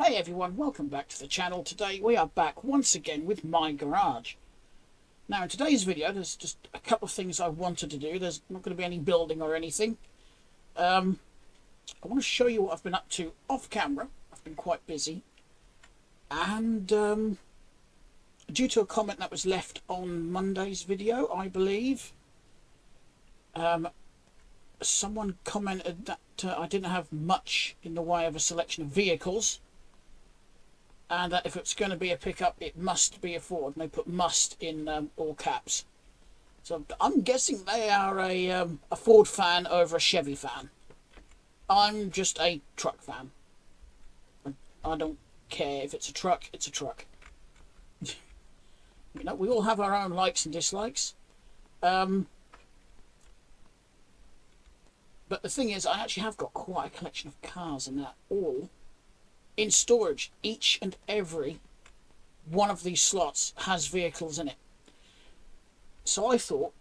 Hey everyone, welcome back to the channel. Today we are back once again with my garage. Now in today's video there's just a couple of things I wanted to do. There's not going to be any building or anything. I want to show you what I've been up to off camera. I've been quite busy. And due to a comment that was left on Monday's video, I believe, someone commented that I didn't have much in the way of a selection of vehicles. And that if it's going to be a pickup, it must be a Ford. And they put "must" in all caps. So I'm guessing they are a Ford fan over a Chevy fan. I'm just a truck fan. I don't care if it's a truck, it's a truck. You know, we all have our own likes and dislikes. But the thing is, I actually have got quite a collection of cars and that all in storage. Each and every one of these slots has vehicles in it. So I thought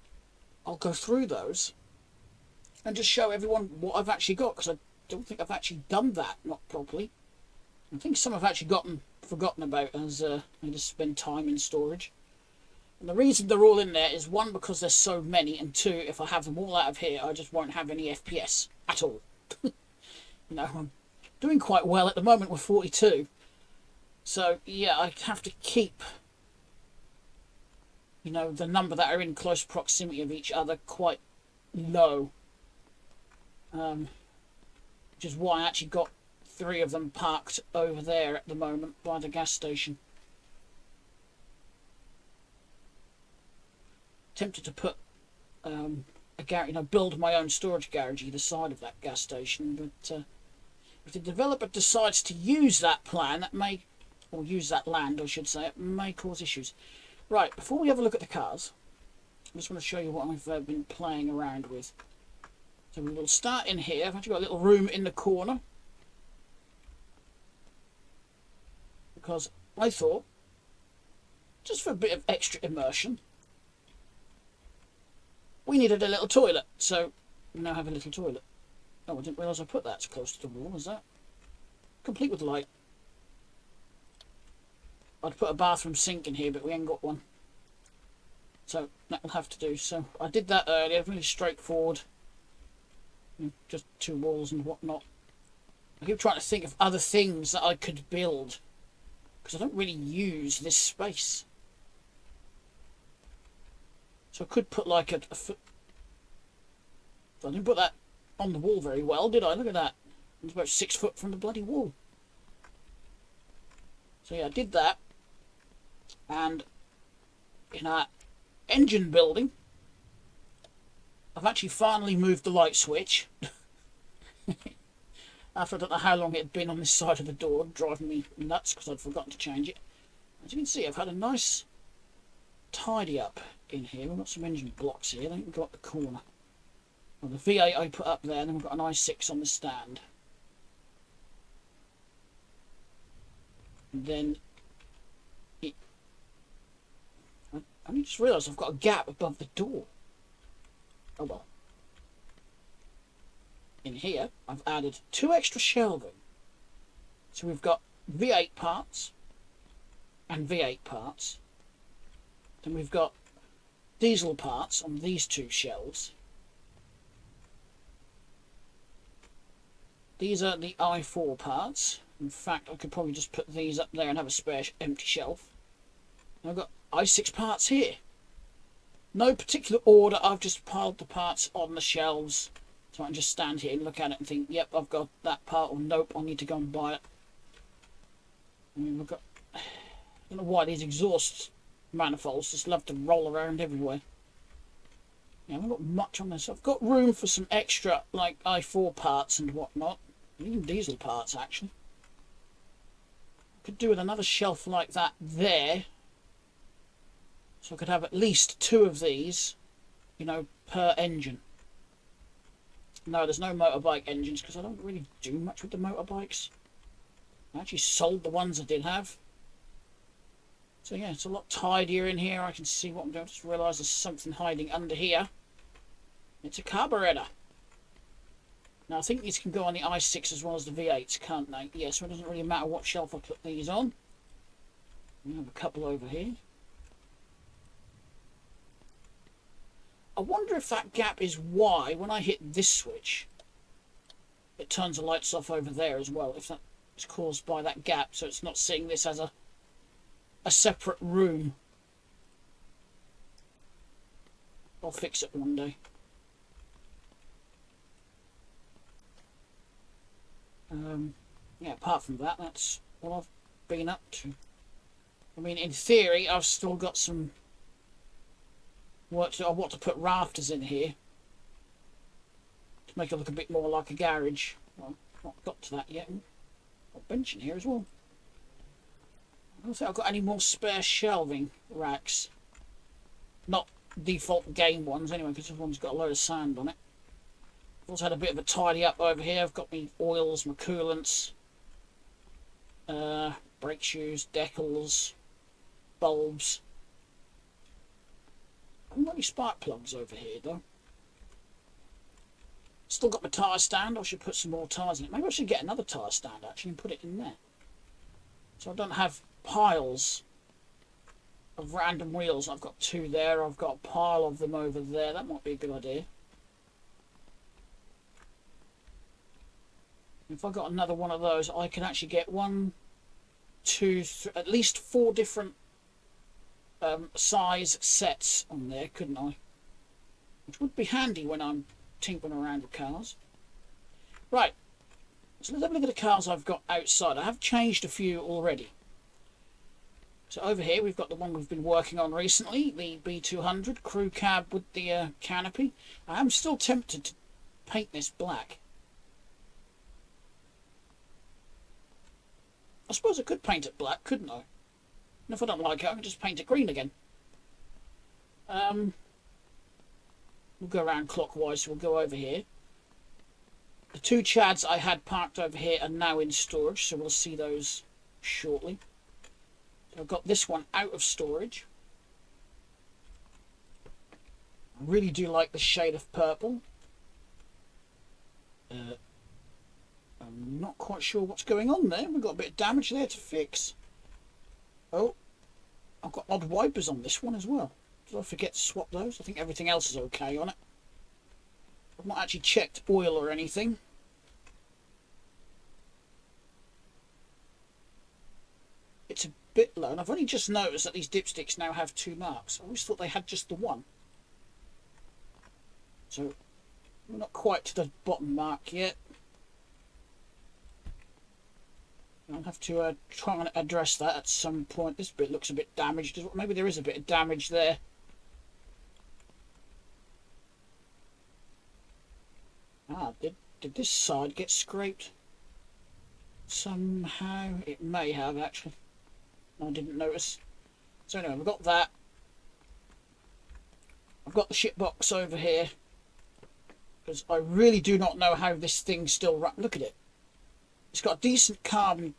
I'll go through those and just show everyone what I've actually got, because I don't think I've actually done that, not properly. I think some I've actually forgotten about as I just spend time in storage. And the reason they're all in there is, one, because there's so many, and two, if I have them all out of here, I just won't have any FPS at all. You know, I'm doing quite well at the moment with 42. So yeah, I have to keep, you know, the number that are in close proximity of each other quite low. Which is why I actually got 3 of them parked over there at the moment by the gas station. Tempted to put a garage, you know, build my own storage garage either side of that gas station, but if the developer decides to use that plan, that may, or use that land, I should say, it may cause issues. Right, before we have a look at the cars, I just want to show you what I've been playing around with. So we will start in here. I've actually got a little room in the corner, because I thought, just for a bit of extra immersion, we needed a little toilet. So we now have a little toilet. Oh, I didn't realise I put that so close to the wall, is that? Complete with light. I'd put a bathroom sink in here, but we ain't got one. So that will have to do. So I did that earlier, really straightforward. Just 2 walls and whatnot. I keep trying to think of other things that I could build, because I don't really use this space. So I could put like a foot. I didn't put that on the wall very well, did I? Look at that. It's about 6 foot from the bloody wall. So yeah, I did that. And in our engine building, I've actually finally moved the light switch. After I don't know how long it had been on this side of the door, driving me nuts because I'd forgotten to change it. As you can see, I've had a nice tidy up in here. We've got some engine blocks here. Then we've got the corner. Well, the V8 I put up there, and then we've got an i6 on the stand. And then I only just realised I've got a gap above the door. Oh well. In here, I've added 2 extra shelving. So we've got V8 parts and V8 parts. Then we've got diesel parts on these 2 shelves. These are the i4 parts. In fact, I could probably just put these up there and have a spare empty shelf. And I've got i6 parts here. No particular order, I've just piled the parts on the shelves. So I can just stand here and look at it and think, yep, I've got that part, or nope, I need to go and buy it. I mean, we've got, I don't know why these exhaust manifolds just love to roll around everywhere. Yeah, I haven't got much on this. I've got room for some extra, like i4 parts and whatnot. Even diesel parts, actually. I could do with another shelf like that there. So I could have at least 2 of these, you know, per engine. No, there's no motorbike engines, because I don't really do much with the motorbikes. I actually sold the ones I did have. So yeah, it's a lot tidier in here. I can see what I'm doing. I just realised there's something hiding under here. It's a carburetor. Now I think these can go on the i6 as well as the V8s, can't they? Yeah, so it doesn't really matter what shelf I put these on. We have a couple over here. I wonder if that gap is why when I hit this switch it turns the lights off over there as well, if that is caused by that gap, so it's not seeing this as a separate room. I'll fix it one day. Yeah, apart from that, that's what I've been up to. I mean, in theory, I've still got some work to do. I want to put rafters in here to make it look a bit more like a garage. Well, I've not got to that yet. Got a bench in here as well. I don't think I've got any more spare shelving racks. Not default game ones anyway, because this one's got a load of sand on it. I've also had a bit of a tidy up over here. I've got my oils, my coolants, brake shoes, decals, bulbs. I haven't got any spark plugs over here though. Still got my tyre stand. I should put some more tyres in it. Maybe I should get another tyre stand actually and put it in there, so I don't have piles of random wheels. I've got two there. I've got a pile of them over there. That might be a good idea. If I got another one of those, I can actually get one, two, at least 4 different size sets on there, couldn't I? Which would be handy when I'm tinkering around with cars. Right, so let's have a look at the cars I've got outside. I have changed a few already. So over here we've got the one we've been working on recently, the B200 crew cab with the canopy. I am still tempted to paint this black. I suppose I could paint it black, couldn't I? And if I don't like it, I can just paint it green again. We'll go around clockwise, so we'll go over here. The 2 Chads I had parked over here are now in storage, so we'll see those shortly. So I've got this one out of storage. I really do like the shade of purple. I'm not quite sure what's going on there. We've got a bit of damage there to fix. Oh, I've got odd wipers on this one as well. Did I forget to swap those? I think everything else is okay on it. I've not actually checked oil or anything. It's a bit low, and I've only just noticed that these dipsticks now have 2 marks. I always thought they had just the one. So, we're not quite to the bottom mark yet. I'll have to try and address that at some point. This bit looks a bit damaged. Maybe there is a bit of damage there. Ah, did this side get scraped? Somehow it may have actually. I didn't notice. So anyway, we've got that. I've got the shit box over here because I really do not know how this thing still runs. Look at it. It's got a decent carb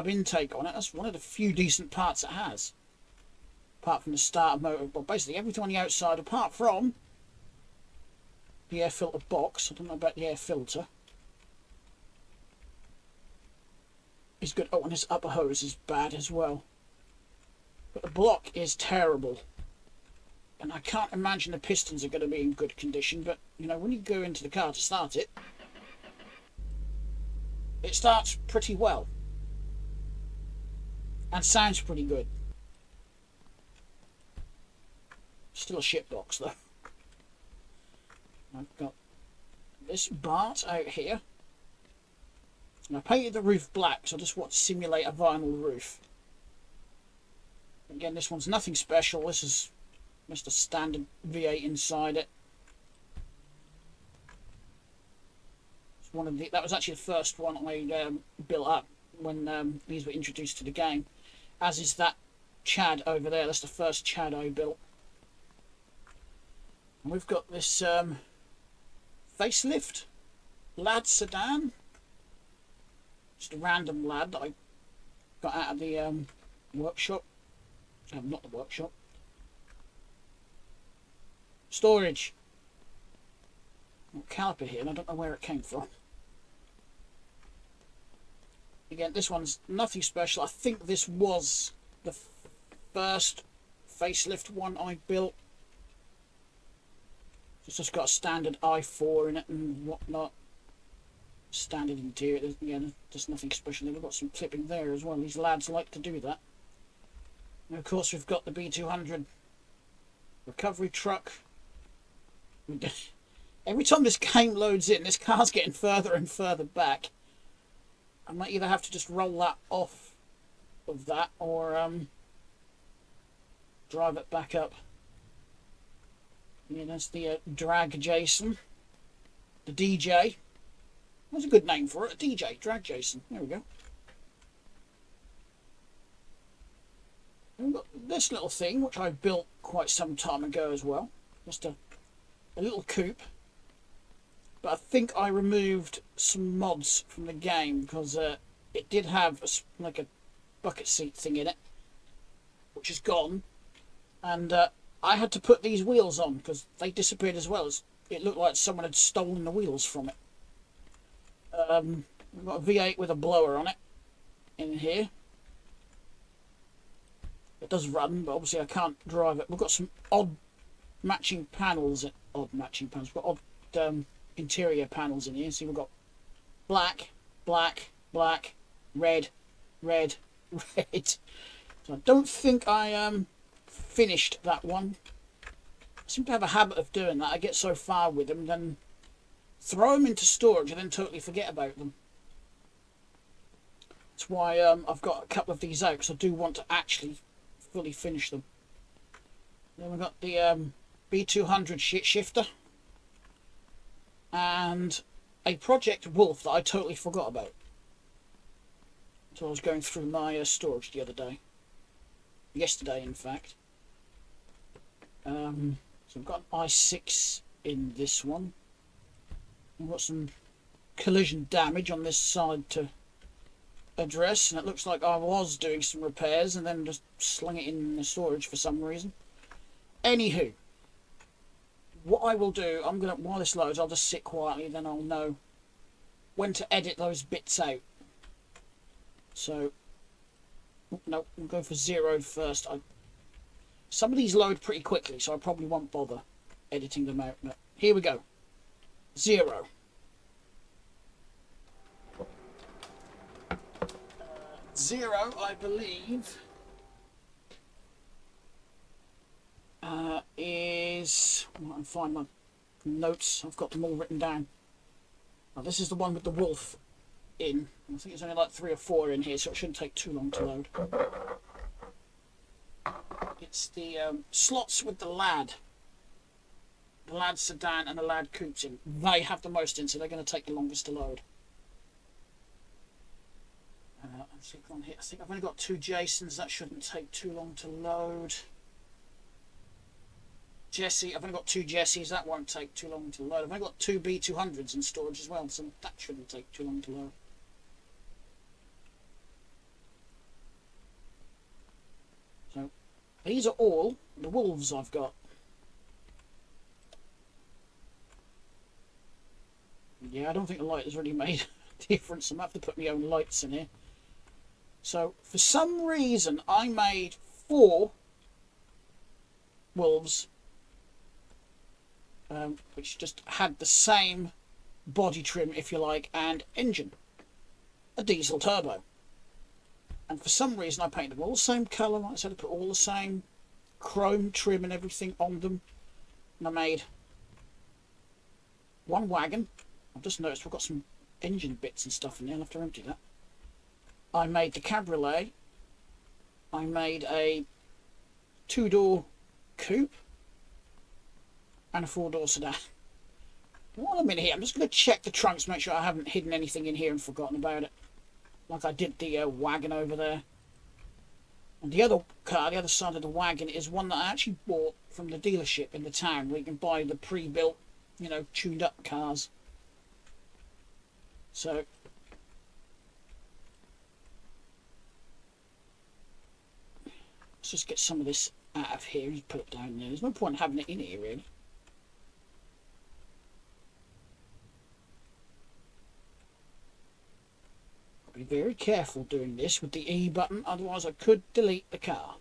intake on it. That's one of the few decent parts it has. Apart from the starter motor. Well, basically everything on the outside, apart from the air filter box. I don't know about the air filter. Is good. Oh, and this upper hose is bad as well. But the block is terrible. And I can't imagine the pistons are going to be in good condition. But, you know, when you go into the car to start it, it starts pretty well. And sounds pretty good. Still a shit box though. I've got this Bart out here. And I painted the roof black, so I just want to simulate a vinyl roof. Again, this one's nothing special. This is just a standard V8 inside it. That was actually the first one I built up when these were introduced to the game, as is that Chad over there. That's the first Chad I built. And we've got this facelift Lad sedan, just a random Lad that I got out of the workshop. Not the workshop, storage. Caliper here, and I don't know where it came from. Again, this one's nothing special. I think this was the first facelift one I built. It's just got a standard i4 in it and whatnot. Standard interior. Again, just nothing special. We've got some clipping there as well. These lads like to do that. And of course, we've got the B200 recovery truck. Every time this game loads in, this car's getting further and further back. I might either have to just roll that off of that or drive it back up. Yeah, that's the Drag Jason. The DJ. That's a good name for it. A DJ. Drag Jason. There we go. And we've got this little thing, which I built quite some time ago as well. Just a little coupe. But I think I removed some mods from the game because it did have like a bucket seat thing in it, which is gone. And I had to put these wheels on because they disappeared as well. It looked like someone had stolen the wheels from it. We've got a V8 with a blower on it in here. It does run, but obviously I can't drive it. We've got some odd matching panels. We've got odd interior panels in here. So we've got black, black, black, red, red, red. So I don't think I finished that one. I seem to have a habit of doing that. I get so far with them, then throw them into storage and then totally forget about them. That's why I've got a couple of these out, because I do want to actually fully finish them. Then we've got the B200 shifter and a Project Wolf that I totally forgot about. So I was going through my storage the other day. Yesterday, in fact. So I've got an i6 in this one. I've got some collision damage on this side to address, and it looks like I was doing some repairs and then just slung it in the storage for some reason. Anywho, what I will do, while this loads, I'll just sit quietly, then I'll know when to edit those bits out. So, no, we'll go for 0 first. Some of these load pretty quickly, so I probably won't bother editing them out. But here we go. 0. 0, I believe, is... Well, I'll find my notes. I've got them all written down. Now, this is the one with the wolf in. I think there's only like 3 or 4 in here, so it shouldn't take too long to load. It's the slots with the lad sedan and the lad coupes in. They have the most in, so they're going to take the longest to load. I think I've only got 2 Jasons. That shouldn't take too long to load. Jesse, I've only got 2 Jessies. That won't take too long to load. I've only got 2 B200s in storage as well, so that shouldn't take too long to load. So these are all the wolves I've got. Yeah, I don't think the light has really made a difference. I'm going to have to put my own lights in here. So, for some reason, I made 4 wolves, which just had the same body trim, if you like, and engine. A diesel turbo. And for some reason, I painted them all the same colour. Like I said, I put all the same chrome trim and everything on them. And I made 1 wagon. I've just noticed we've got some engine bits and stuff in there. I'll have to empty that. I made the cabriolet. I made a 2-door coupe and a 4-door sedan. While I'm in here, I'm just going to check the trunks, make sure I haven't hidden anything in here and forgotten about it, like I did the wagon over there. And the other car, the other side of the wagon, is one that I actually bought from the dealership in the town, where you can buy the pre-built, you know, tuned up cars. So let's just get some of this out of here and put it down there. There's no point in having it in here, really. Probably be very careful doing this with the E button, otherwise I could delete the car.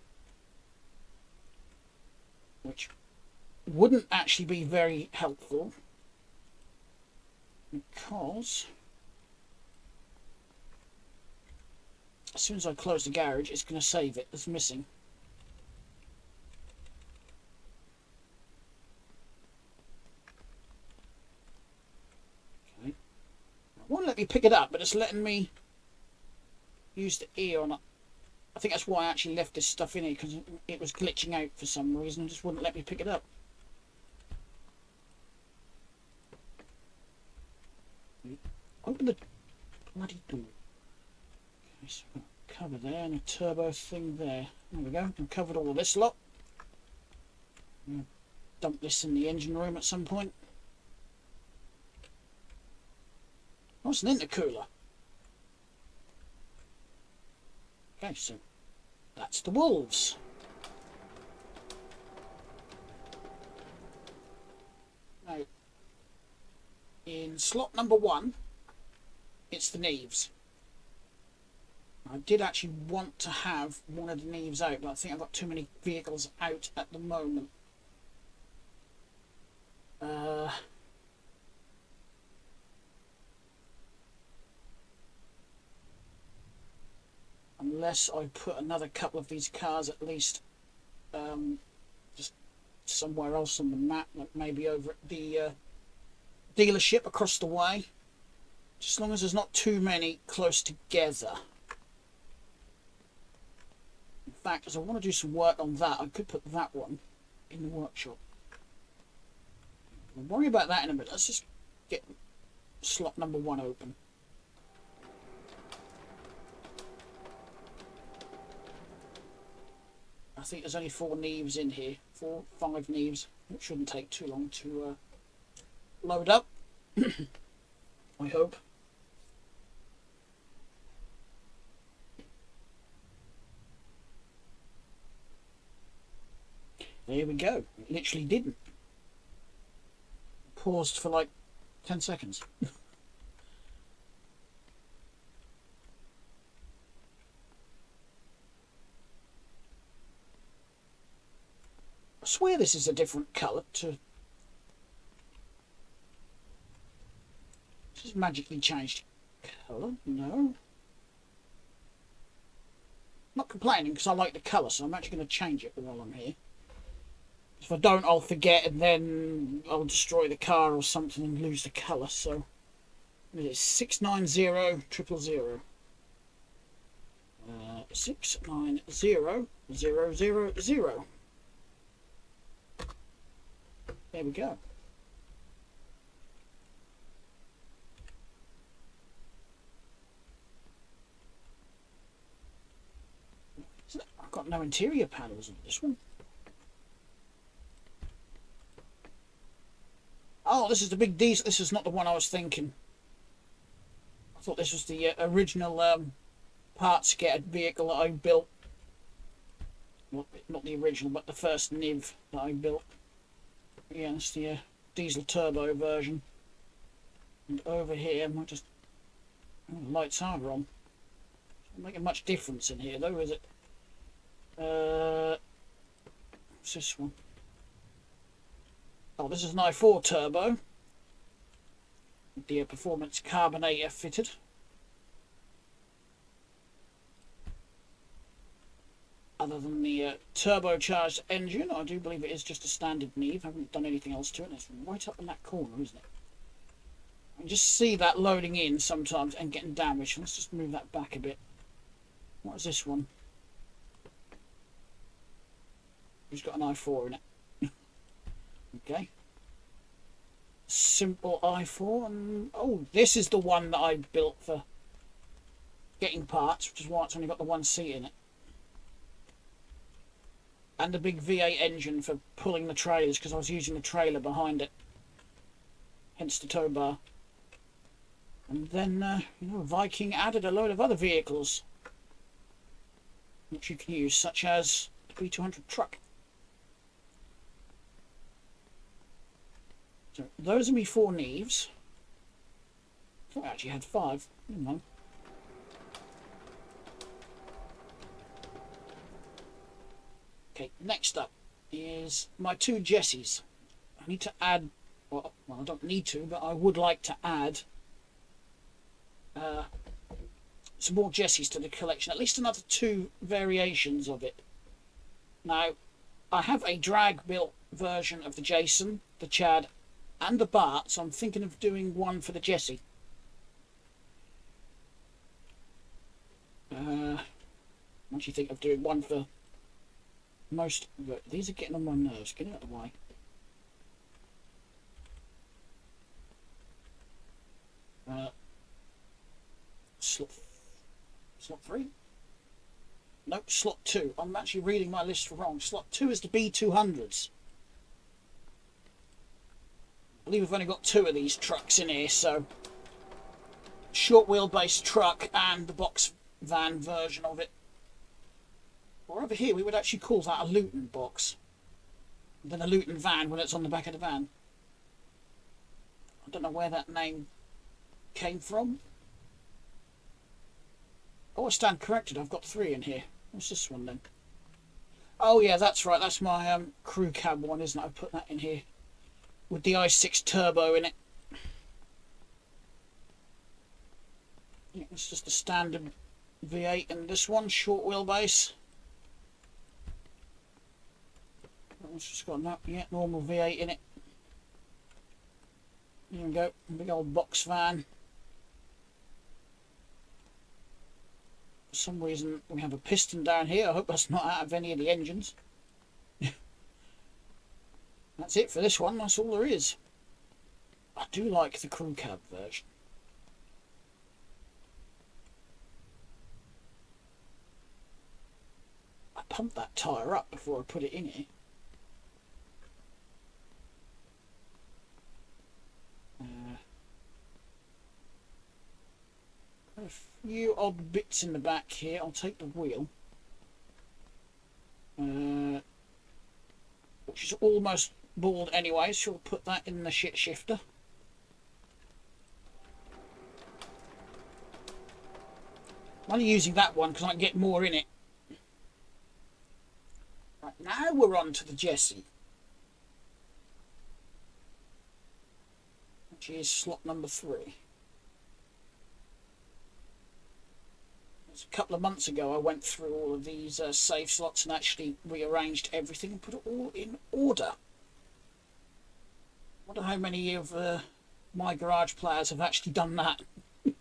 Which wouldn't actually be very helpful, because as soon as I close the garage, it's going to save it as missing. Okay. It won't let me pick it up, but it's letting me use the E on it. I think that's why I actually left this stuff in here, because it was glitching out for some reason and just wouldn't let me pick it up. Open the bloody door. Okay, so I've got a cover there and a turbo thing there. There we go. I've covered all of this lot. I'm going to dump this in the engine room at some point. Oh, it's an intercooler. Okay, so that's the Wolves. Now, in slot number 1, it's the Neves. I did actually want to have one of the Neves out, but I think I've got too many vehicles out at the moment. Unless I put another couple of these cars at least just somewhere else on the map, like maybe over at the dealership across the way. Just as long as there's not too many close together. In fact, as I want to do some work on that, I could put that one in the workshop. We'll worry about that in a minute. Let's just get slot number 1 open. I think there's only 4 Neves in here. 4, 5 Neves. It shouldn't take too long to load up. I hope. There we go. It literally didn't. Paused for like 10 seconds. I swear this is a different colour to... This is magically changed colour? No. Not complaining because I like the colour, so I'm actually going to change it while I'm here. If I don't, I'll forget and then I'll destroy the car or something and lose the colour. So it is 690000. 690000. There we go. I've got no interior panels on this one. Oh, this is the big diesel. This is not the one I was thinking. I thought this was the original parts getter vehicle that I built. Well, not the original, but the first Niv that I built. Yeah, it's the diesel turbo version. And over here, I might just... Oh, the lights are on. It's not making much difference in here, though, is it? What's this one? Oh, this is an i4 turbo. The performance carbonator fitted. Other than the turbocharged engine, I do believe it is just a standard Neve. I haven't done anything else to it. It's right up in that corner, isn't it? I can just see that loading in sometimes and getting damaged. Let's just move that back a bit. What is this one? It's got an i4 in it. Okay. Simple i4. And oh, this is the one that I built for getting parts, which is why it's only got the 1 seat in it. And the big V8 engine for pulling the trailers, because I was using the trailer behind it. Hence the tow bar. And then, you know, Viking added a load of other vehicles which you can use, such as the B200 truck. So those are me 4 Neves. I thought I actually had 5. Never mind. Okay, next up is my two Jessies. I need to add, well, I don't need to, but I would like to add some more Jessies to the collection, at least another two variations of it. Now, I have a drag built version of the Jason, the Chad, and the Bart, so I'm thinking of doing one for the Jessie. What do you think of doing one for most? These are getting on my nerves. Get out of the way. Slot 3? Nope, slot 2. I'm actually reading my list wrong. Slot 2 is the B200s. I believe we've only got 2 of these trucks in here, so short wheelbase truck and the box van version of it. Or over here we would actually call that a Luton box. And then a Luton van when it's on the back of the van. I don't know where that name came from. Oh, I stand corrected. I've got 3 in here. What's this one then? Oh yeah, that's right. That's my crew cab one, isn't it? I put that in here with the i6 turbo in it. Yeah, it's just a standard V8 in this one, short wheelbase. That one's just got no, yeah, normal V8 in it. There we go, big old box van. For some reason we have a piston down here. I hope that's not out of any of the engines. That's it for this one. That's all there is. I do like the crew cab version. I pumped that tyre up before I put it in here. A few odd bits in the back here. I'll take the wheel, which is almost bald anyway, so we'll put that in the shit shifter. I'm only using that one because I can get more in it. Right, now we're on to the Jessie, which is slot number 3. A couple of months ago I went through all of these save slots and actually rearranged everything and put it all in order. I wonder how many of my garage players have actually done that. I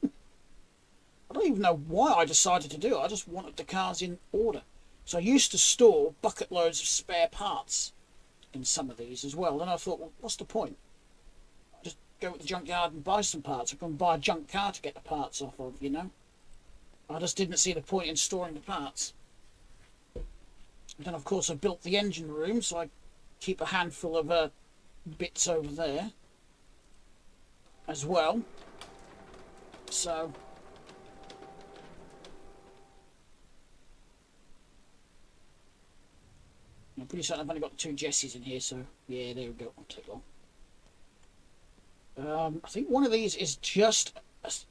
don't even know why I decided to do it. I just wanted the cars in order. So I used to store bucket loads of spare parts in some of these as well, and I thought, well, what's the point? I just go to the junkyard and buy some parts. I can buy a junk car to get the parts off of, you know. I just didn't see the point in storing the parts. And then of course I built the engine room, so I keep a handful of bits over there as well. So I'm pretty certain I've only got 2 Jessies in here, so yeah, there we go. Won't take long. I think one of these is just,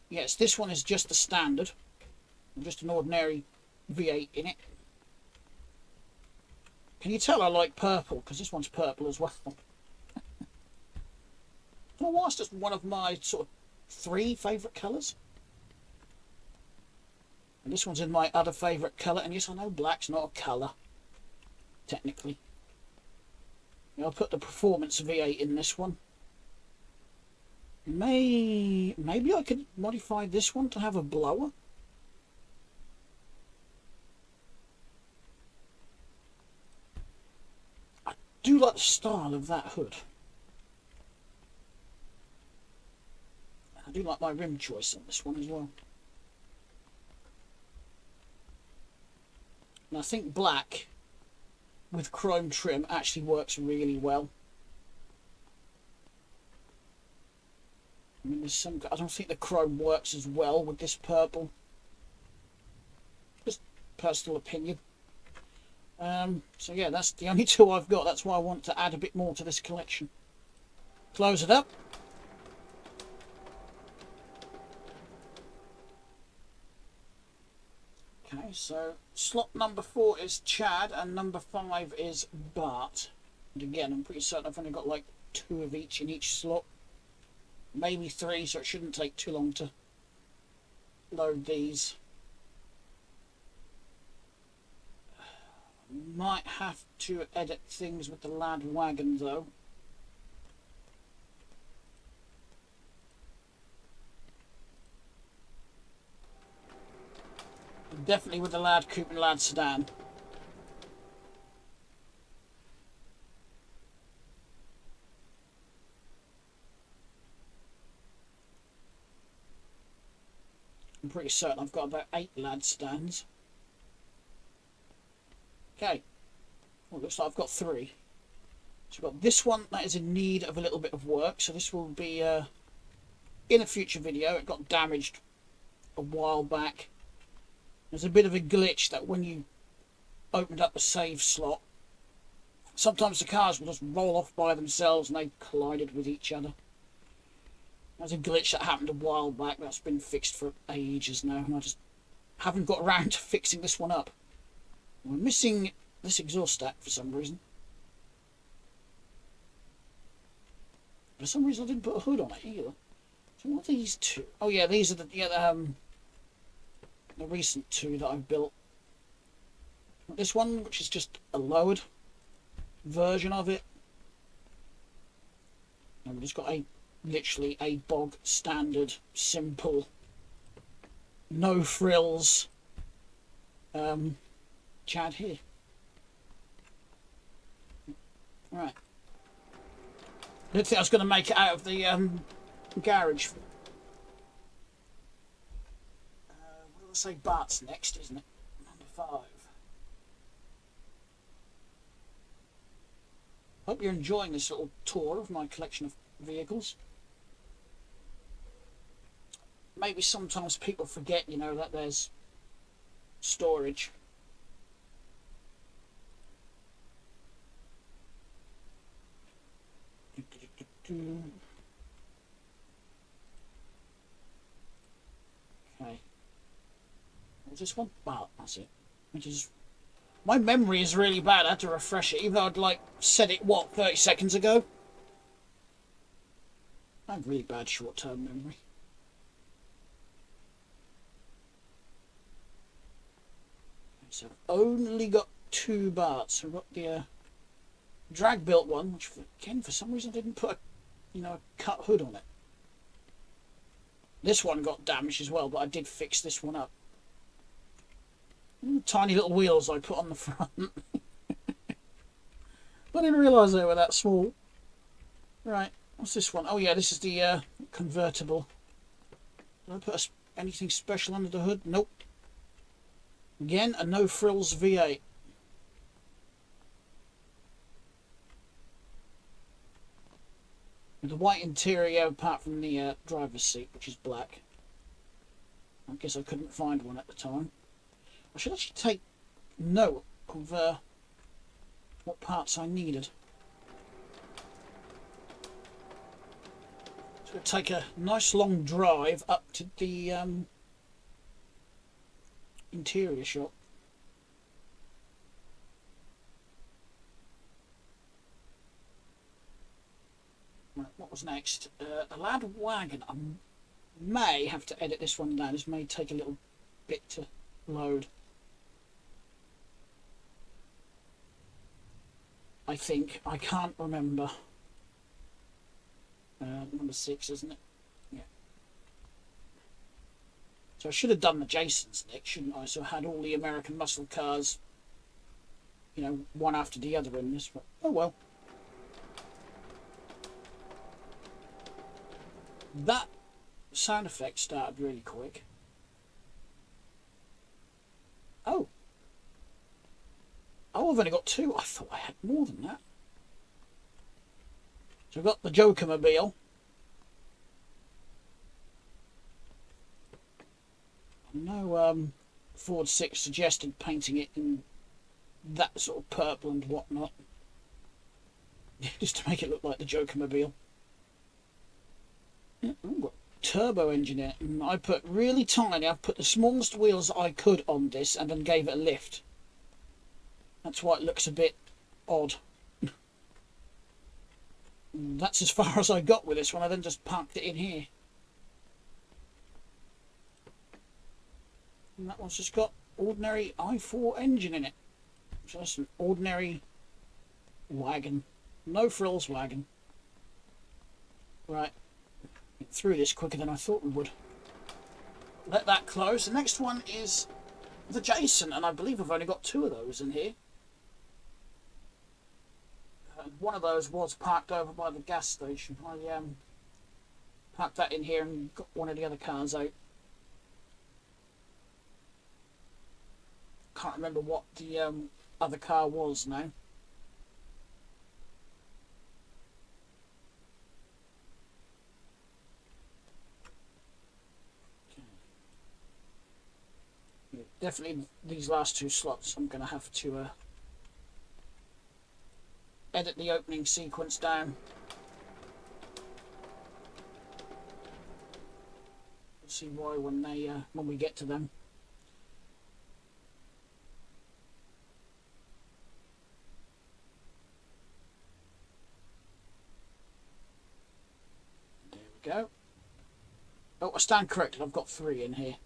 yes, this one is just the standard. Just an ordinary V8 in it. Can you tell I like purple? Because this one's purple as well. I don't know why, it's just one of my sort of 3 favourite colours. And this one's in my other favourite colour. And yes, I know black's not a colour, technically. I'll put the performance V8 in this one. Maybe I could modify this one to have a blower. I do like the style of that hood. I do like my rim choice on this one as well. And I think black with chrome trim actually works really well. I mean, I don't think the chrome works as well with this purple. Just personal opinion. So yeah, that's the only 2 I've got. That's why I want to add a bit more to this collection. Close it up. Okay. So slot number 4 is Chad and number 5 is Bart. And again, I'm pretty certain I've only got like 2 of each in each slot. Maybe 3, so it shouldn't take too long to load these. Might have to edit things with the lad wagon though. Definitely with the lad coupe and lad sedan. I'm pretty certain I've got about 8 lad sedans. Okay. Well, looks like I've got 3. So I've got this one that is in need of a little bit of work. So this will be in a future video. It got damaged a while back. There's a bit of a glitch that when you opened up the save slot, sometimes the cars will just roll off by themselves and they collided with each other. There's a glitch that happened a while back that's been fixed for ages now, and I just haven't got around to fixing this one up. We're missing this exhaust stack for some reason. For some reason I didn't put a hood on it either. So what are these two? Oh yeah, these are the recent 2 that I've built. This one, which is just a lowered version of it. And we've just got literally a bog standard, simple, no frills Chad here. Right. Didn't think I was going to make it out of the garage. What did I say? Bart's next, isn't it? Number 5. Hope you're enjoying this little tour of my collection of vehicles. Maybe sometimes people forget, you know, that there's storage. Okay. What's this one? Well, that's it. Which is... My memory is really bad. I had to refresh it, even though I'd like said it, what, 30 seconds ago? I have really bad short-term memory. So I've only got 2 Barts. I've got the drag built one, which again for some reason I didn't put a cut hood on it. This one got damaged as well, but I did fix this one up. Tiny little wheels I put on the front. I didn't realise they were that small. Right, what's this one? Oh yeah, this is the convertible. Did I put anything special under the hood? Nope. Again, a no frills V8. With the white interior apart from the driver's seat, which is black. I guess I couldn't find one at the time. I should actually take note of what parts I needed. So we'll take a nice long drive up to the interior shop. Right, what was next? The lad wagon. I may have to edit this one down. This may take a little bit to load. I think. I can't remember. Number 6, isn't it? Yeah. So I should have done the Jason's next, shouldn't I? So I had all the American muscle cars, you know, one after the other in this. But oh well. That sound effect started really quick. Oh. Oh, I've only got 2. I thought I had more than that. So I've got the Joker-mobile. I know Ford 6 suggested painting it in that sort of purple and whatnot. Just to make it look like the Joker-mobile. Yeah, turbo engine in it. And I put really tiny, I put the smallest wheels I could on this and then gave it a lift. That's why it looks a bit odd. That's as far as I got with this one. I then just parked it in here. And that one's just got ordinary i4 engine in it. So that's an ordinary wagon. No frills wagon. Right. Get through this quicker than I thought we would. Let that close. The next one is the Jason, and I believe I've only got 2 of those in here. One of those was parked over by the gas station. I parked that in here and got one of the other cars out. Can't remember what the other car was now. Okay. Yeah, definitely these last 2 slots I'm going to have to edit the opening sequence down. We'll see why when we get to them. There we go. Oh, I stand corrected. I've got 3 in here.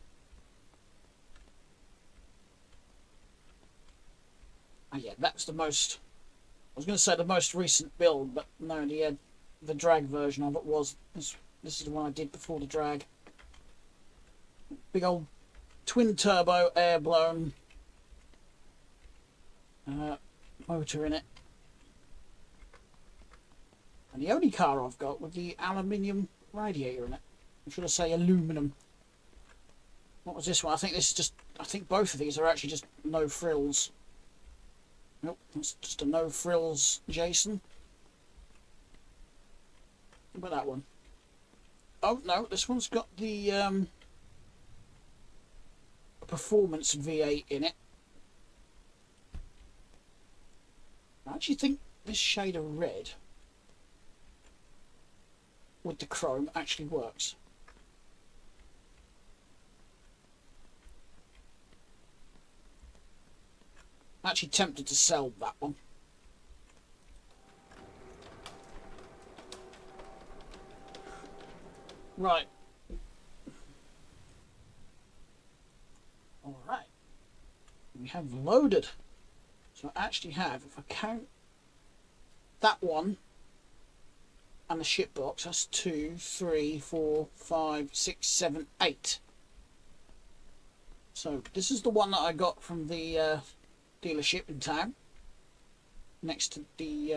Oh yeah, that's the most. I was going to say the most recent build, but no, the drag version of it was. This is the one I did before the drag. Big old twin turbo, air blown motor in it. And the only car I've got with the aluminium radiator in it. Or should I say aluminum? What was this one? I think this is just. I think both of these are actually just no frills. Nope, it's just a no frills Jason. What about that one? Oh no, this one's got the performance V8 in it. I actually think this shade of red with the chrome actually works. Actually tempted to sell that one. Right. Alright. We have loaded. So I actually have, if I count that one and the ship box, that's 2, 3, 4, 5, 6, 7, 8. So this is the one that I got from the dealership in town, next to the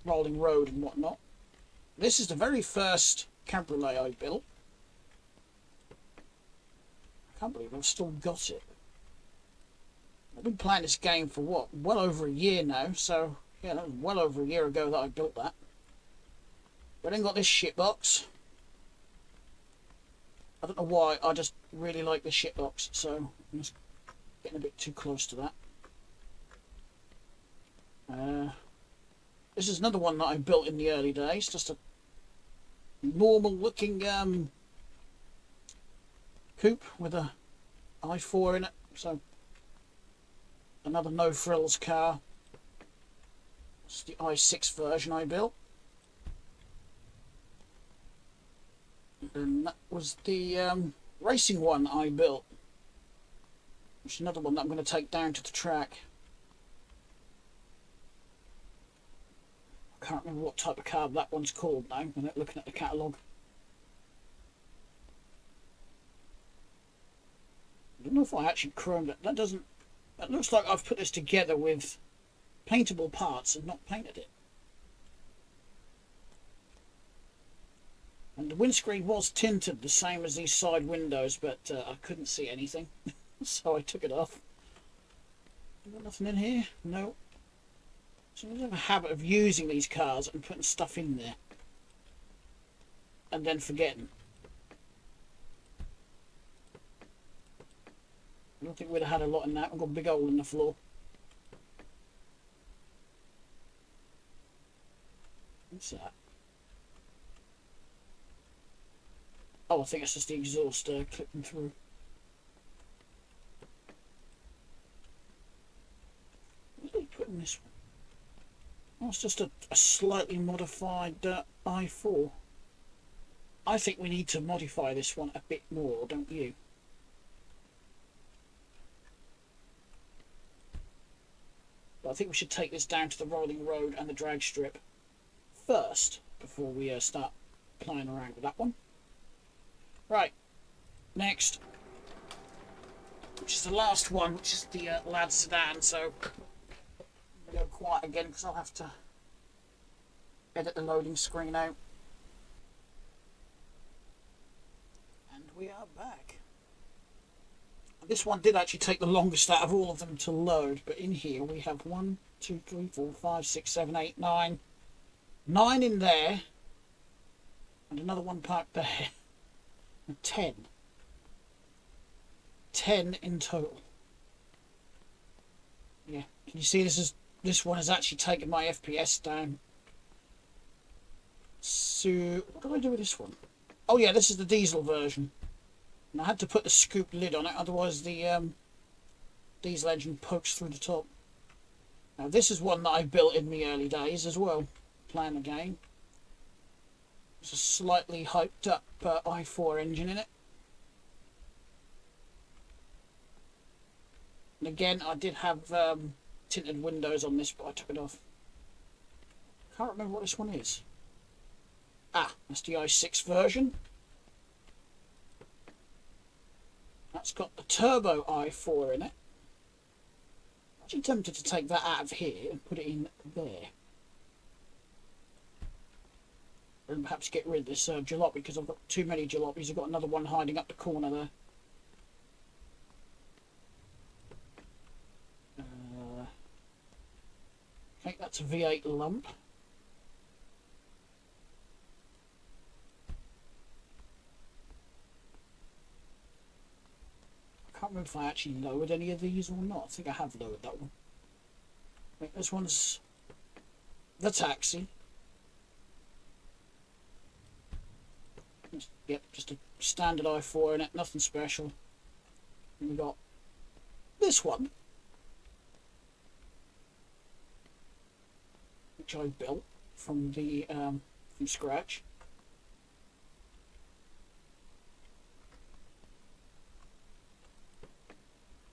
rolling road and whatnot. This is the very first cabriolet I built. I can't believe I've still got it. I've been playing this game for what, well over a year now, so yeah, that was well over a year ago that I built that. But then got this shit box. I don't know why, I just really like the shit box, so I'm just getting a bit too close to that. This is another one that I built in the early days, just a normal looking coupe with a i4 in it, so another no frills car. It's the i6 version I built. And that was the racing one I built, which is another one that I'm going to take down to the track. I can't remember what type of car that one's called now, without looking at the catalogue. I don't know if I actually chromed it. That looks like I've put this together with paintable parts and not painted it. And the windscreen was tinted the same as these side windows, but I couldn't see anything, so I took it off. Got nothing in here? No. So I have a habit of using these cars and putting stuff in there, and then forgetting. I don't think we'd have had a lot in that. I've got a big hole in the floor. What's that? Oh, I think it's just the exhaust clipping through. What did he put in this one? Oh, it's just a slightly modified i4. I think we need to modify this one a bit more, don't you? But I think we should take this down to the rolling road and the drag strip first before we start playing around with that one. Right, next, which is the last one, which is the Lad sedan. So I'm going to go quiet again because I'll have to edit the loading screen out. And we are back. This one did actually take the longest out of all of them to load, but in here we have 1, 2, 3, 4, 5, 6, 7, 8, 9. 9 in there, and another one parked there. 10. 10 in total. Yeah, can you see this one has actually taken my FPS down. So what do I do with this one? Oh yeah, this is the diesel version. And I had to put the scoop lid on it, otherwise the diesel engine pokes through the top. Now this is one that I built in the early days as well, playing the game. It's a slightly hyped up i4 engine in it. And again, I did have tinted windows on this, but I took it off. Can't remember what this one is. Ah, that's the i6 version. That's got the turbo i4 in it. I'm actually tempted to take that out of here and put it in there. And perhaps get rid of this jalopy, because I've got too many jalopies. I've got another one hiding up the corner there. I think that's a V8 lump. I can't remember if I actually lowered any of these or not. I think I have lowered that one. I think this one's the taxi. Yep, just a standard i4 in it, nothing special. And we got this one, which I built from from scratch.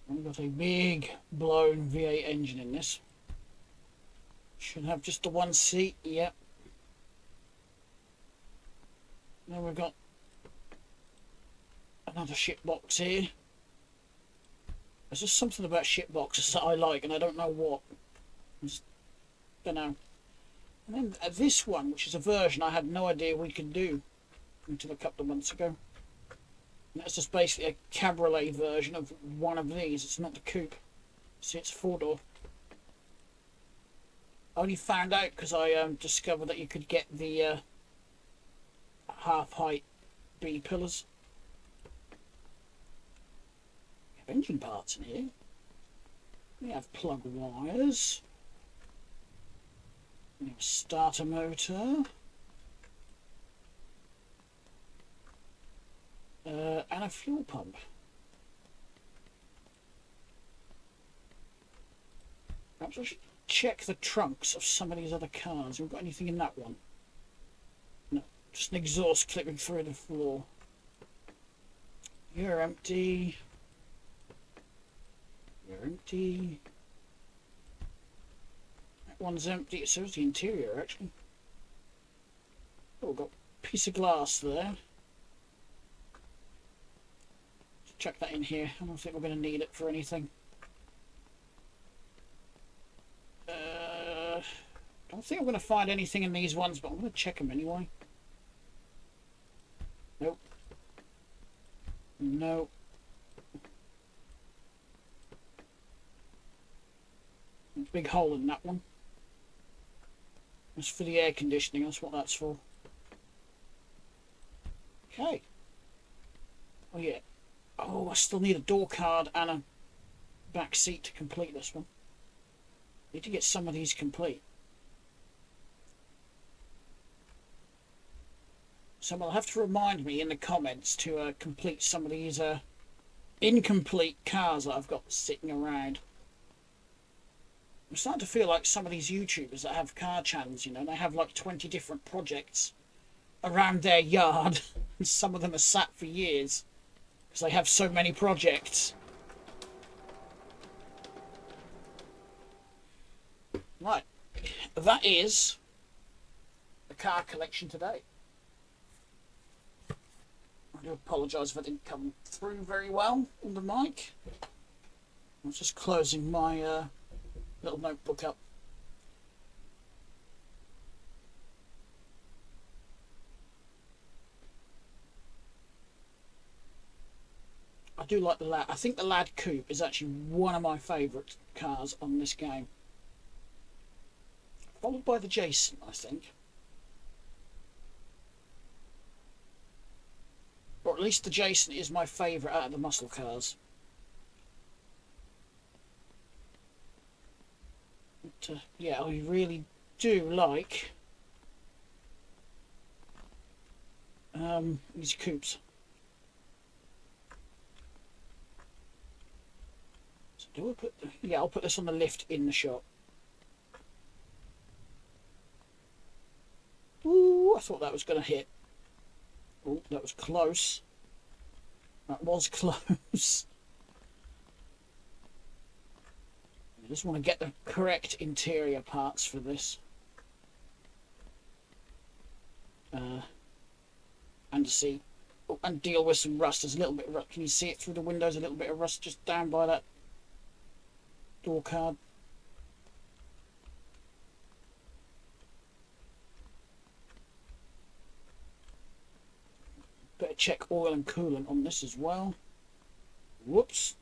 And we've got a big blown V8 engine in this. Should have just the one seat, yep. Then we've got another shit box here. There's just something about shit boxes that I like, and I don't know what. I just don't know. And then this one, which is a version I had no idea we could do until a couple of months ago. And that's just basically a cabriolet version of one of these. It's not the coupe. See, it's a 4-door. I only found out because I discovered that you could get the half-height B pillars. We have engine parts in here. We have plug wires. We have a starter motor. And a fuel pump. Perhaps I should check the trunks of some of these other cars. Have we got anything in that one? No, just an exhaust clipping through the floor. You're empty. You're empty. That one's empty. So is the interior, actually. Oh, we've got a piece of glass there. Check that in here. I don't think we're going to need it for anything. I don't think I'm going to find anything in these ones, but I'm going to check them anyway. Nope. No. Big hole in that one. That's for the air conditioning, that's what that's for. Okay. Oh yeah. Oh, I still need a door card and a back seat to complete this one. Need to get some of these complete. Someone will have to remind me in the comments to complete some of these incomplete cars that I've got sitting around. I'm starting to feel like some of these YouTubers that have car channels, you know, they have like 20 different projects around their yard, and some of them are sat for years because they have so many projects. Right, that is the car collection today. I do apologise if I didn't come through very well on the mic. I was just closing my little notebook up. I do like the Lad. I think the Lad Coupe is actually one of my favourite cars on this game. Followed by the Jason, I think. Or at least the Jason is my favourite out of the muscle cars. But, yeah, I really do like these coupes. So do I put? Yeah, I'll put this on the lift in the shop. Ooh, I thought that was going to hit. Oh, that was close. That was close. I just want to get the correct interior parts for this. And to see, oh, and deal with some rust. There's a little bit of rust. Can you see it through the windows? A little bit of rust just down by that door card. Better check oil and coolant on this as well. Whoops.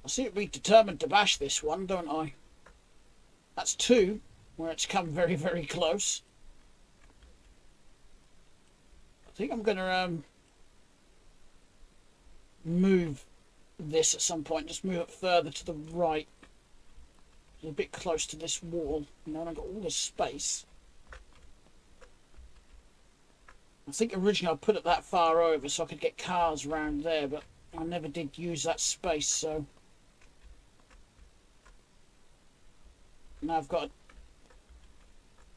I seem to be determined to bash this one, don't I? That's two, where it's come very, very close. I think I'm going to move this at some point. Just move it further to the right. It's a bit close to this wall. And then I've got all this space. I think originally I put it that far over so I could get cars around there, but I never did use that space, so now I've got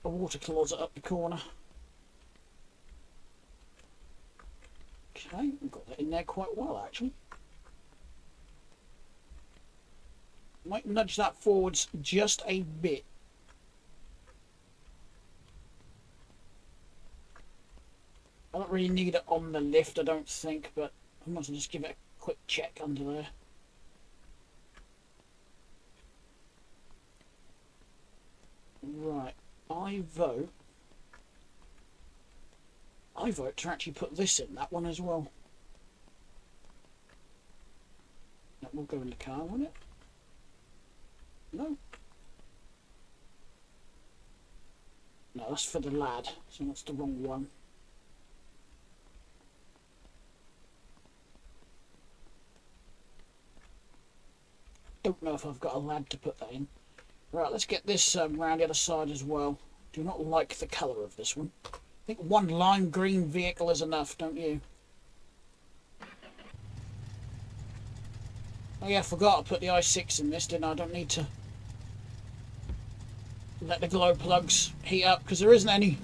a water closet up the corner. Okay, I've got that in there quite well actually. Might nudge that forwards just a bit. I don't really need it on the lift, I don't think, but I might as well just give it a quick check under there. Right, I vote to actually put this in, that one as well. That will go in the car, won't it? No. No, that's for the Lad, so that's the wrong one. Don't know if I've got a Lad to put that in. Right, let's get this round the other side as well. Do not like the colour of this one. I think one lime green vehicle is enough, don't you? Oh yeah, I forgot to put the i6 in this, didn't I? I don't need to let the glow plugs heat up because there isn't any.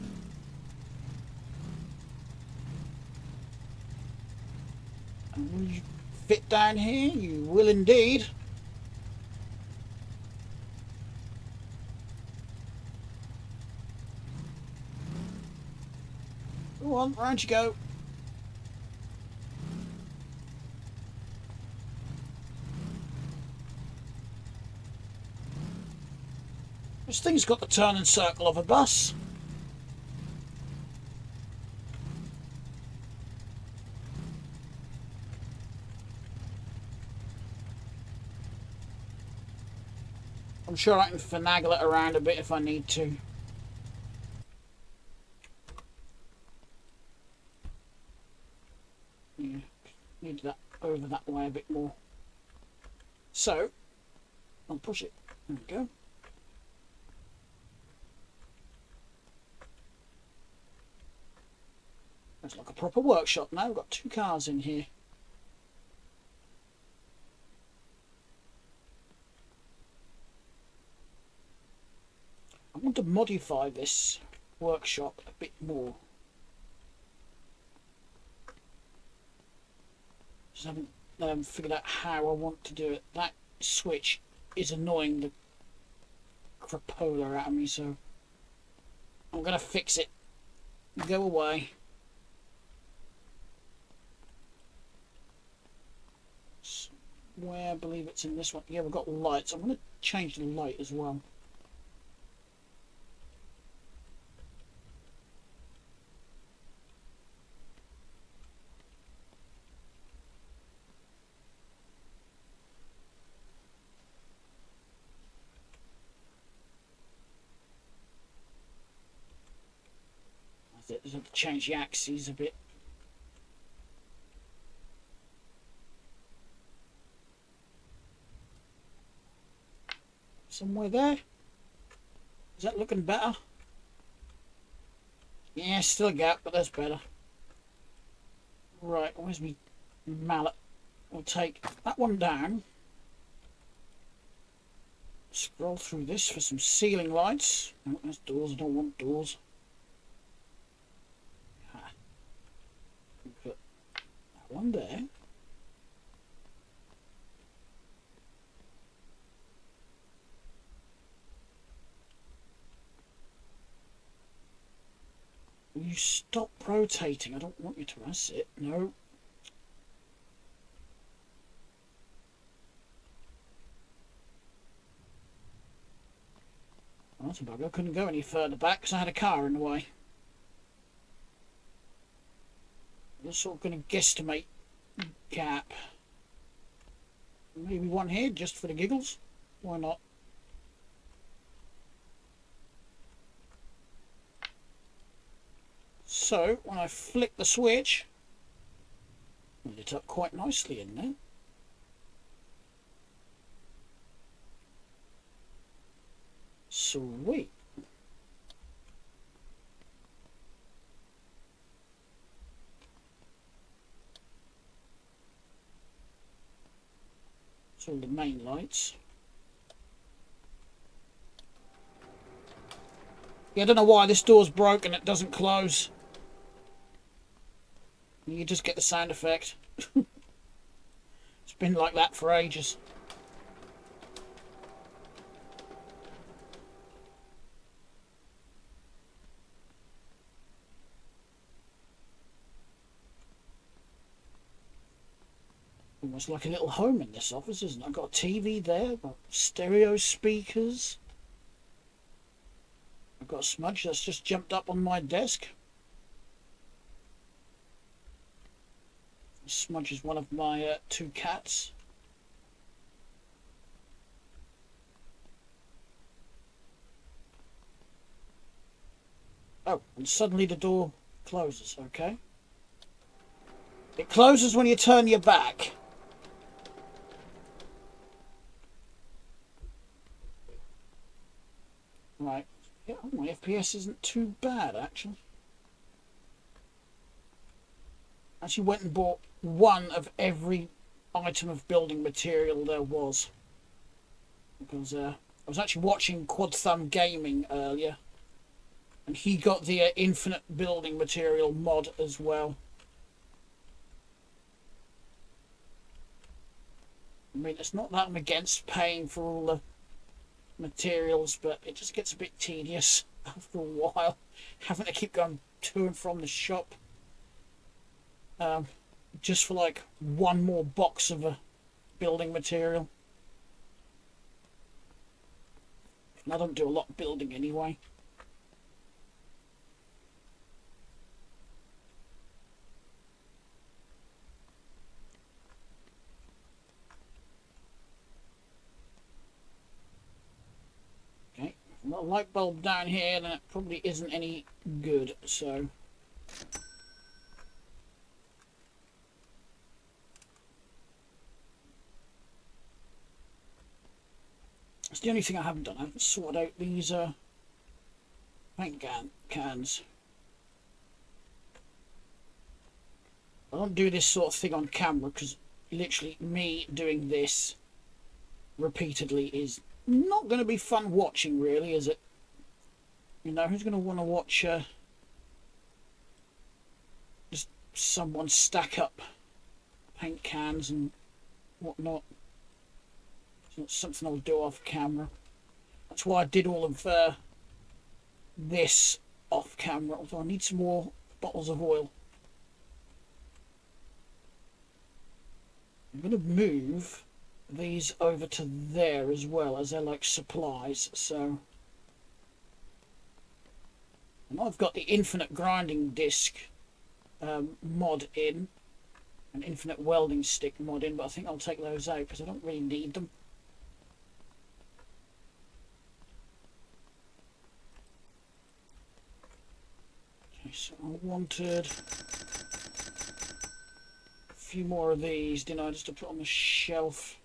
And will you fit down here? You will indeed. Go on, round you go. This thing's got the turn and circle of a bus. I'm sure I can finagle it around a bit if I need to. Yeah, need that over that way a bit more. So, I'll push it. There we go. It's like a proper workshop now. We've got 2 cars in here. I want to modify this workshop a bit more. Just haven't figured out how I want to do it. That switch is annoying the crapola out of me, so I'm going to fix it. Go away. Where I believe it's in this one. Yeah, we've got lights. I'm going to change the light as well. I just have to change the axes a bit. Somewhere there. Is that looking better? Yeah, still a gap, but that's better. Right, where's my mallet? We'll take that one down. Scroll through this for some ceiling lights. Oh, there's doors. I don't want doors. Put that one there. Will you stop rotating? I don't want you to. That's it. No. Well, that's a bugger. I couldn't go any further back because I had a car in the way. I'm sort of going to guesstimate gap. Maybe one here just for the giggles. Why not? So when I flick the switch, it lit up quite nicely in there. Sweet. So all the main lights. Yeah, I don't know why this door's broken, it doesn't close. You just get the sound effect. It's been like that for ages. Almost like a little home in this office, isn't it? I've got a TV there, I've got stereo speakers. I've got a smudge that's just jumped up on my desk. Smudge is one of my 2 cats. Oh, and suddenly the door closes, okay? It closes when you turn your back. Right. Yeah, my FPS isn't too bad, actually. Actually went and bought one of every item of building material there was. Because I was actually watching Quad Thumb Gaming earlier. And he got the infinite building material mod as well. I mean, it's not that I'm against paying for all the materials, but it just gets a bit tedious after a while, having to keep going to and from the shop just for like one more box of a building material. I don't do a lot of building anyway. Got a light bulb down here, then it probably isn't any good, so it's the only thing I haven't done. I haven't sorted out these paint cans. I don't do this sort of thing on camera because literally me doing this repeatedly is not going to be fun watching, really, is it? You know, who's going to want to watch just someone stack up paint cans and whatnot? It's not something I'll do off camera. That's why I did all of this off camera, although I need some more bottles of oil. I'm going to move these over to there as well, as they're like supplies. So, and I've got the infinite grinding disc mod in, an infinite welding stick mod in, but I think I'll take those out because I don't really need them. Okay, so I wanted a few more of these, didn't I, just to put on the shelf.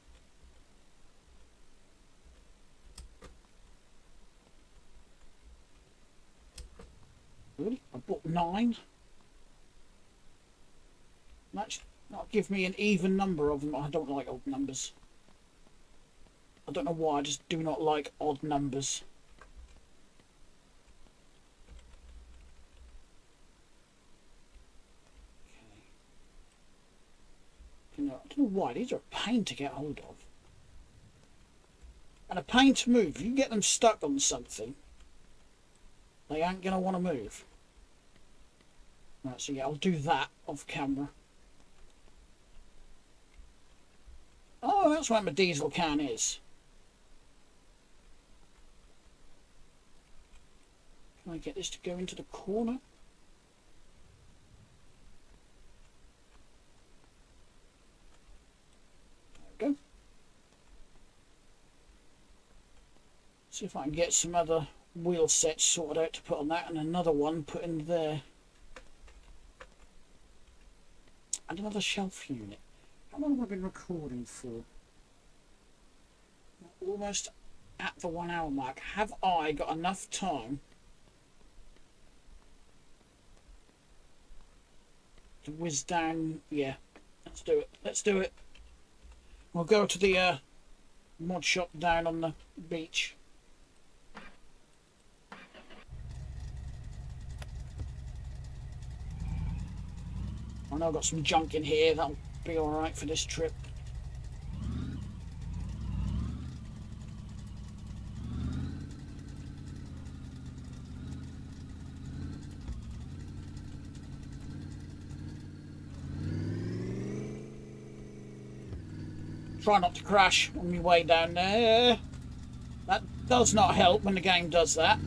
Really? I bought 9. That'll give me an even number of them. I don't like odd numbers. I don't know why, I just do not like odd numbers. Okay. I don't know why, these are a pain to get hold of. And a pain to move. If you get them stuck on something, they ain't going to want to move. Right, so yeah, I'll do that off camera. Oh, that's where my diesel can is. Can I get this to go into the corner? There we go. See if I can get some other wheel sets sorted out to put on that, and another one put in there. And another shelf unit. How long have I been recording for? Almost at the 1 hour mark. Have I got enough time to whiz down? Yeah, let's do it. Let's do it. We'll go to the mod shop down on the beach. I know I've got some junk in here. That'll be alright for this trip. Try not to crash on my way down there. That does not help when the game does that.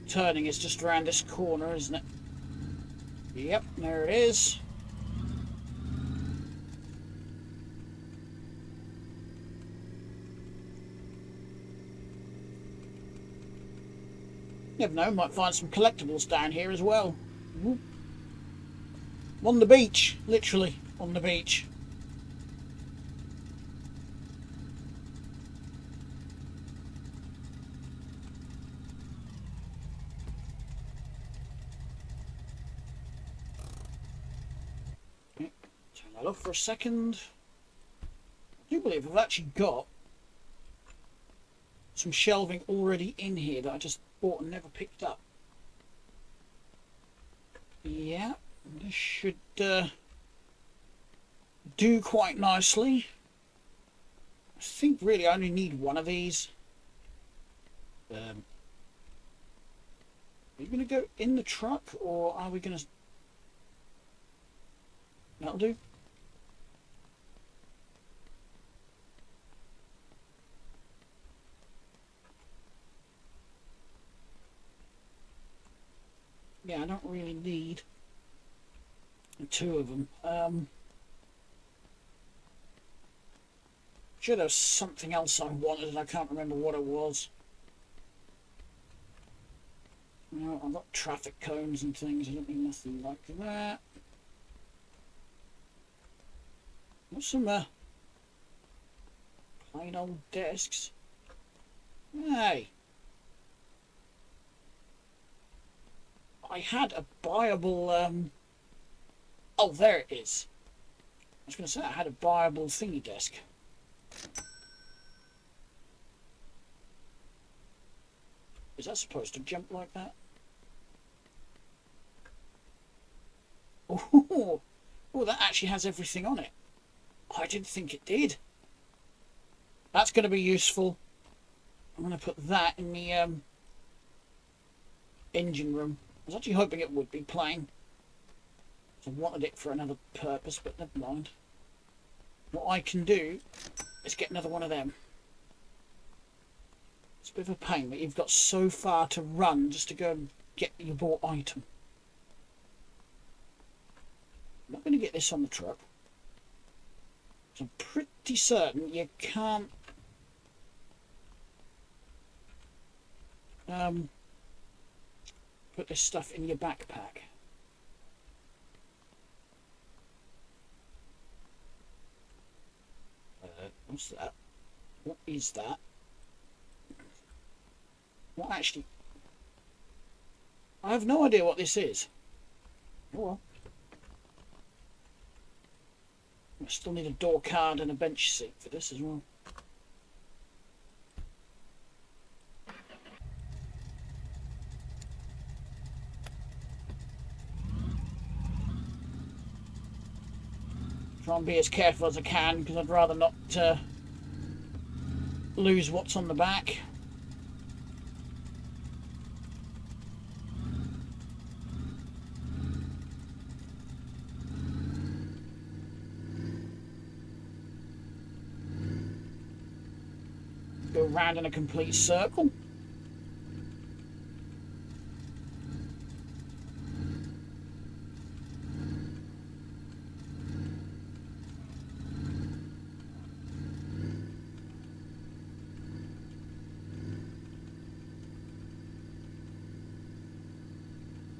Turning is just around this corner, isn't it? Yep, there it is. Never know, might find some collectibles down here as well. Ooh. On the beach, literally on the beach. Turn that off for a second. I do believe I've actually got some shelving already in here that I just bought and never picked up. Yeah, this should do quite nicely. I think really I only need one of these. Are we going to go in the truck, or are we going to... That'll do. Yeah, I don't really need 2 of them. sure there was something else I wanted and I can't remember what it was. No, I've got traffic cones and things. I don't need nothing like that. What's some plain old desks? Hey, I had a buyable. Oh, there it is. I was going to say I had a buyable thingy desk. Is that supposed to jump like that? Oh, oh, that actually has everything on it. I didn't think it did. That's going to be useful. I'm going to put that in the engine room. I was actually hoping it would be plain. I wanted it for another purpose, but never mind. What I can do is get another one of them. It's a bit of a pain, but you've got so far to run just to go and get your bought item. I'm not going to get this on the truck. I'm pretty certain you can't put this stuff in your backpack. What's that? What is that? What actually? I have no idea what this is. Oh well. I still need a door card and a bench seat for this as well. Try and be as careful as I can because I'd rather not lose what's on the back. Go round in a complete circle.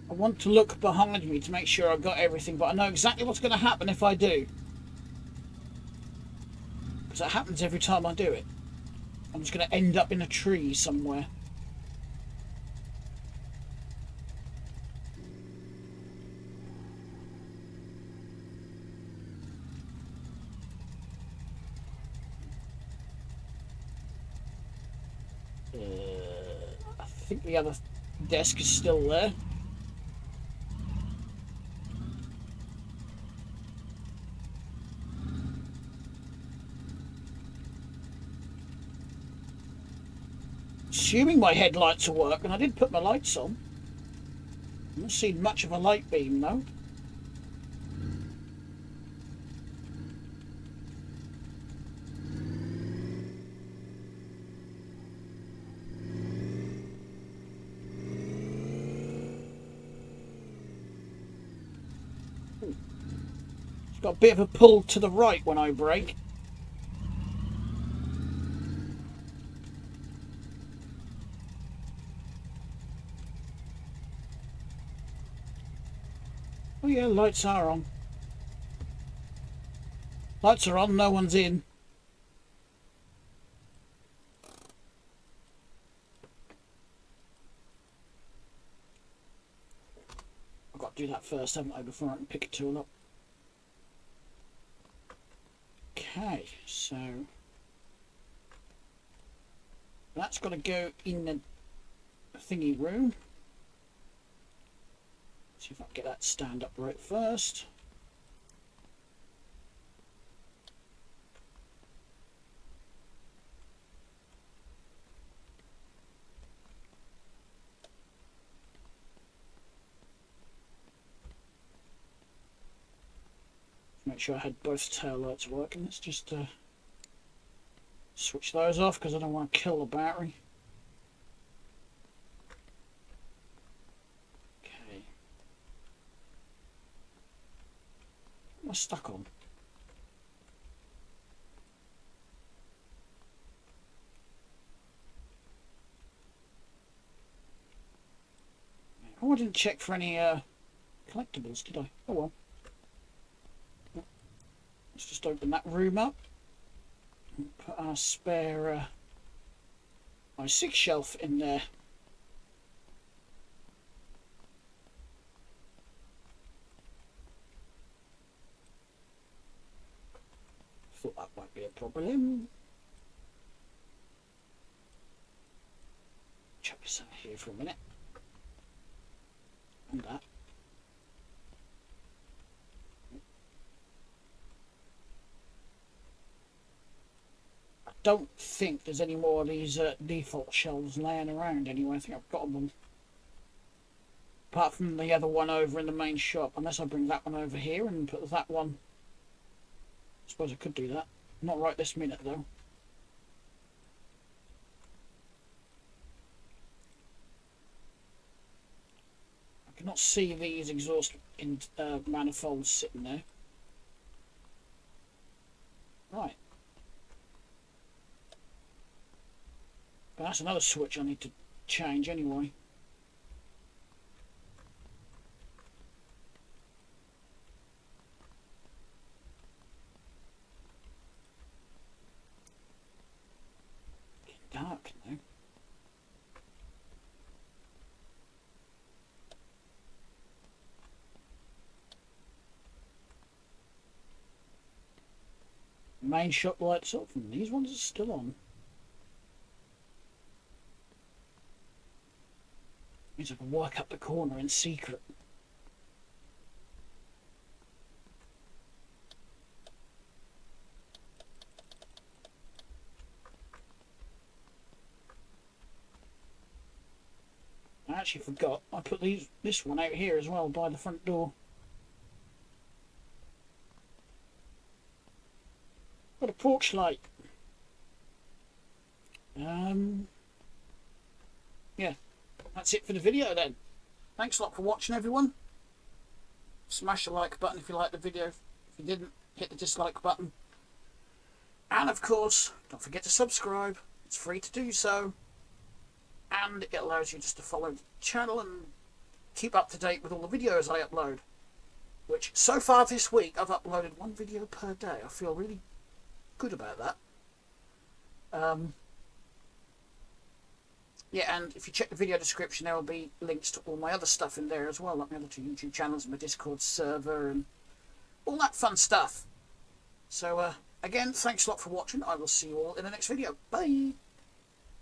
I want to look behind me to make sure I've got everything, but I know exactly what's going to happen if I do. Because that happens every time I do it. I'm just going to end up in a tree somewhere. I think the other desk is still there. Assuming my headlights will work, and I did put my lights on. I haven't seen much of a light beam though. It's got a bit of a pull to the right when I brake. Oh yeah, lights are on. Lights are on, no one's in. I've got to do that first, haven't I, before I can pick a tool up. Okay, so that's got to go in the thingy room. See if I can get that stand up right first. Make sure I had both tail lights working. Let's just switch those off because I don't want to kill the battery. Okay. What am I stuck on? I didn't check for any collectibles, did I? Oh well. Let's just open that room up and put our spare i6 shelf in there. Thought that might be a problem. Chuck this out here for a minute. And that. I don't think there's any more of these default shelves laying around anyway. I think I've got them. Apart from the other one over in the main shop. Unless I bring that one over here and put that one. I suppose I could do that. Not right this minute though. I cannot see these exhaust manifolds sitting there. Right. But that's another switch I need to change anyway. Getting dark now. Main shop lights off and these ones are still on. Means I can work up the corner in secret. I actually forgot. I put this one out here as well by the front door. Got a porch light. Yeah, that's it for the video then. Thanks a lot for watching, everyone. Smash the like button if you liked the video. If you didn't, hit the dislike button. And of course, don't forget to subscribe. It's free to do so. And it allows you just to follow the channel and keep up to date with all the videos I upload. Which, so far this week, I've uploaded one video per day. I feel really good about that. Yeah, and if you check the video description, there will be links to all my other stuff in there as well, like my other 2 YouTube channels and my Discord server and all that fun stuff. So, again, thanks a lot for watching. I will see you all in the next video. Bye!